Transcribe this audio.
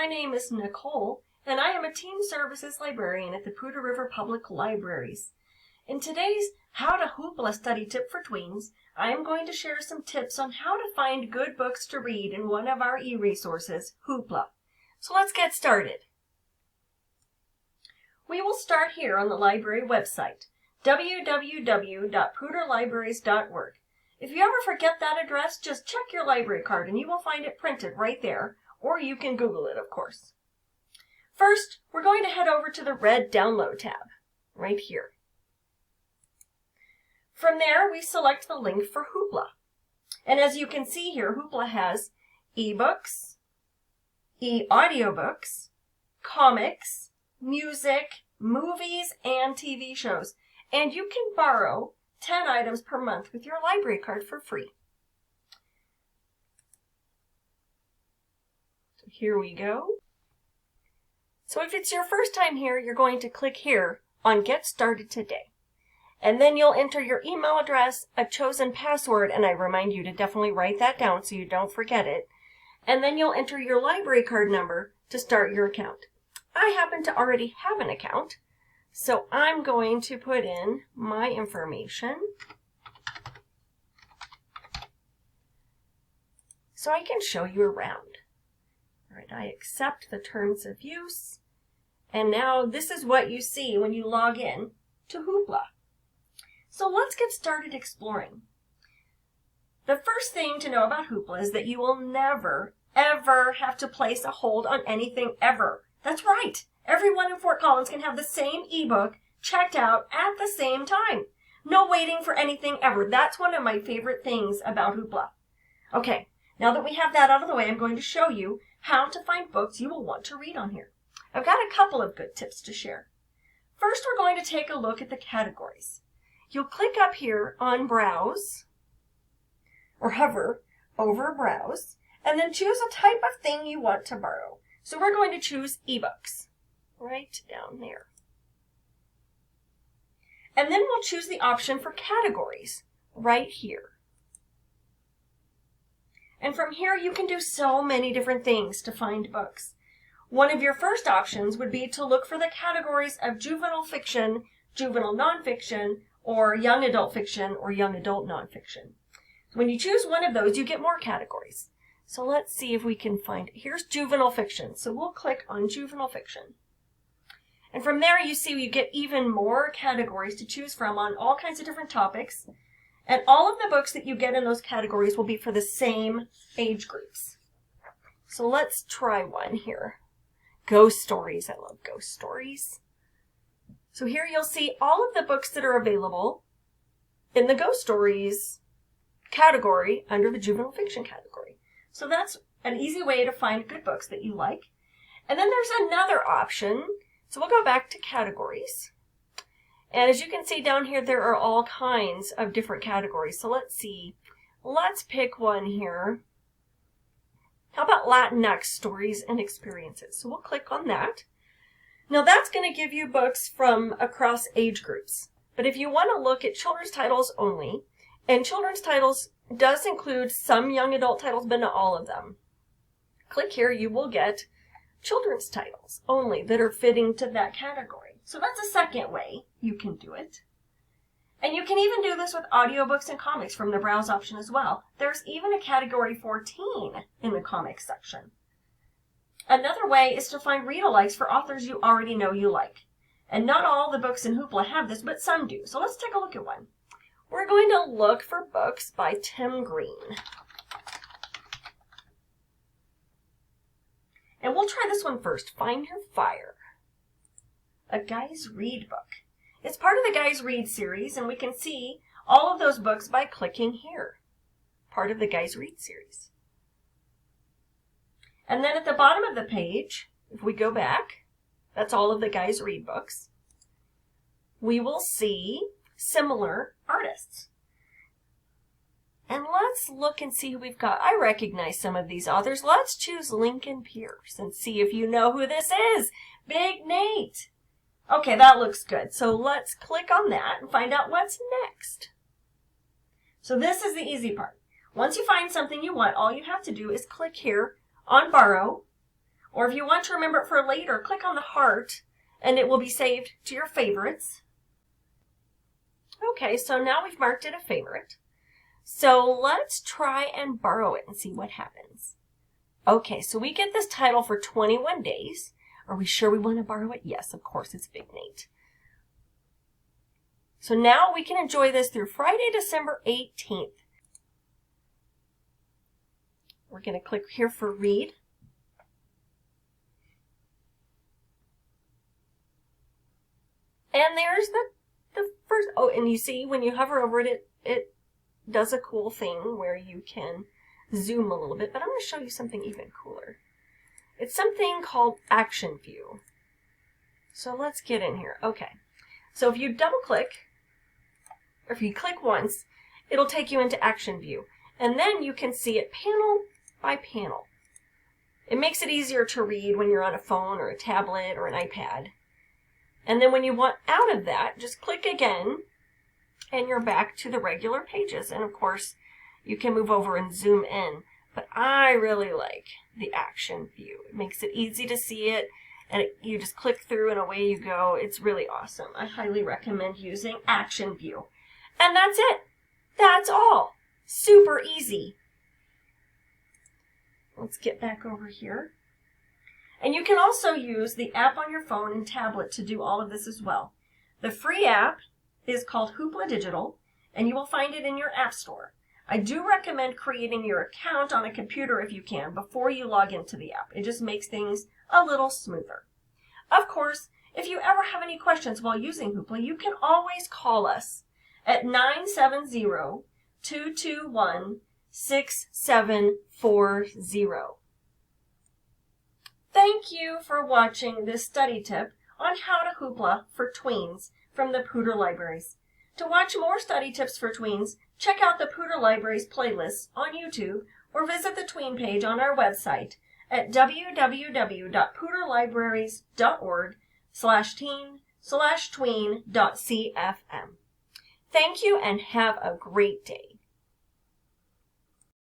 My name is Nicole, and I am a Teen Services Librarian at the Poudre River Public Libraries. In today's How to Hoopla study tip for tweens, I am going to share some tips on how to find good books to read in one of our e-resources, Hoopla. So let's get started. We will start here on the library website, www.poudrelibraries.org. If you ever forget that address, just check your library card and you will find it printed right there, or you can Google it, of course. First, we're going to head over to the red Download tab, right here. From there, we select the link for Hoopla. And as you can see here, Hoopla has ebooks, e-audiobooks, comics, music, movies, and TV shows. And you can borrow 10 items per month with your library card for free. So here we go. So if it's your first time here, you're going to click here on Get Started Today. And then you'll enter your email address, a chosen password, and I remind you to definitely write that down so you don't forget it. And then you'll enter your library card number to start your account. I happen to already have an account, so I'm going to put in my information so I can show you around. All right, I accept the terms of use, and now this is what you see when you log in to Hoopla. So let's get started exploring. The first thing to know about Hoopla is that you will never, ever have to place a hold on anything ever. That's right. Everyone in Fort Collins can have the same ebook checked out at the same time. No waiting for anything ever. That's one of my favorite things about Hoopla. Okay, now that we have that out of the way, I'm going to show you how to find books you will want to read on here. I've got a couple of good tips to share. First, we're going to take a look at the categories. You'll click up here on Browse, or hover over Browse, and then choose a type of thing you want to borrow. So we're going to choose ebooks, right down there. And then we'll choose the option for categories, right here. And from here you can do so many different things to find books. One of your first options would be to look for the categories of juvenile fiction, juvenile nonfiction, or young adult fiction, or young adult nonfiction. When you choose one of those, you get more categories. So let's see if we can find, here's juvenile fiction. So we'll click on juvenile fiction. And from there you see you get even more categories to choose from on all kinds of different topics. And all of the books that you get in those categories will be for the same age groups. So let's try one here. Ghost stories. I love ghost stories. So here you'll see all of the books that are available in the ghost stories category under the juvenile fiction category. So that's an easy way to find good books that you like. And then there's another option. So we'll go back to categories. And as you can see down here, there are all kinds of different categories. So let's see. Let's pick one here. How about Latinx stories and experiences? So we'll click on that. Now that's going to give you books from across age groups. But if you want to look at children's titles only, and children's titles does include some young adult titles, but not all of them. Click here, you will get children's titles only that are fitting to that category. So that's a second way you can do it. And you can even do this with audiobooks and comics from the Browse option as well. There's even a category for teen in the comics section. Another way is to find read-alikes for authors you already know you like. And not all the books in Hoopla have this, but some do. So let's take a look at one. We're going to look for books by Tim Green. And we'll try this one first. Find Your Fire. A Guys Read book. It's part of the Guys Read series, and we can see all of those books by clicking here. Part of the Guys Read series. And then at the bottom of the page, if we go back, that's all of the Guys Read books. We will see similar artists. And let's look and see who we've got. I recognize some of these authors. Let's choose Lincoln Pierce and see if you know who this is. Big Nate. Okay, that looks good. So let's click on that and find out what's next. So this is the easy part. Once you find something you want, all you have to do is click here on Borrow, Or if you want to remember it for later, click on the heart and it will be saved to your favorites. Okay, so now we've marked it a favorite. So let's try and borrow it and see what happens. Okay, so we get this title for 21 days. Are we sure we want to borrow it? Yes, of course, it's Big Nate. So now we can enjoy this through Friday, December 18th. We're going to click here for read. And there's the first, oh, and you see when you hover over it, it does a cool thing where you can zoom a little bit, but I'm going to show you something even cooler. It's something called Action View. So let's get in here. Okay. So if you double click, or if you click once, it'll take you into Action View. And then you can see it panel by panel. It makes it easier to read when you're on a phone or a tablet or an iPad. And then when you want out of that, just click again and you're back to the regular pages. And of course, you can move over and zoom in. But I really like the Action View. It makes it easy to see it, and you just click through and away you go. It's really awesome. I highly recommend using Action View. And that's it. That's all. Super easy. Let's get back over here. And you can also use the app on your phone and tablet to do all of this as well. The free app is called Hoopla Digital, and you will find it in your app store. I do recommend creating your account on a computer if you can before you log into the app. It just makes things a little smoother. Of course, if you ever have any questions while using Hoopla, you can always call us at 970-221-6740. Thank you for watching this study tip on how to Hoopla for tweens from the Poudre Libraries. To watch more study tips for tweens, check out the Poudre Libraries playlists on YouTube or visit the tween page on our website at www.poudrelibraries.org/teen/tween.cfm. Thank you and have a great day.